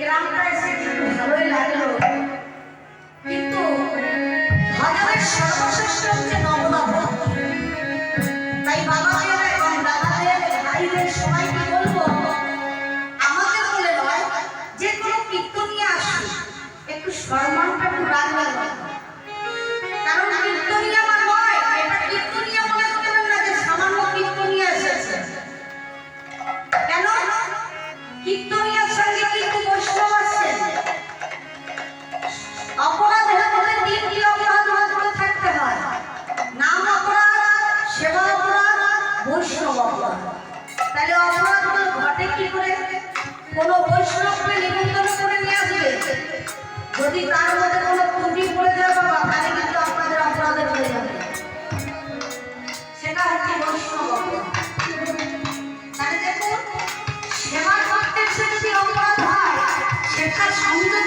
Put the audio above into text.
গ্রামটা এসে কিন্তু ভালোই লাগলো, কিন্তু ভজনের সর্বশ্রেষ্ঠ হচ্ছে নবদাহ। তাই বাবাদের এবং দাদাদের ভাইদের সবাইকে বলবো, আমাদের বলে নয়, যে কোনো কীর্তনিয়ে আসি একটু সম্মানটা একটু রাখবেন, কারণ কীর্তনিয়া আমার নয়, এটা কীর্তনিয়া মনে করবেন না যে সামান্য কীর্তনিয়া এসেছে। কেন? কীর্তনিয়ার সঙ্গে কিন্তু বৈষ্ণব আসছেন। অপরাধের মধ্যে তিনটি অপরাধ করে থাকতে হয়: নাম অপরাধ, সেবা অপরাধ, বৈষ্ণব অপরাধ। তাহলে অপরাধগুলো ঘটে কি করে? কোনো বৈষ্ণবকে নিমন্ত্রণ করে নিয়ে আসবে, যদি তার মধ্যে কোনো ত্রুটি পড়ে যায় বাবা, তাহলে কিন্তু আপনাদের অপরাধে হয়ে যাবে। সেটা হচ্ছে বৈষ্ণব অপরাধ। তাহলে দেখুন, সেবা করতে সে যদি অপরাধ হয়, সেটা সংযোগ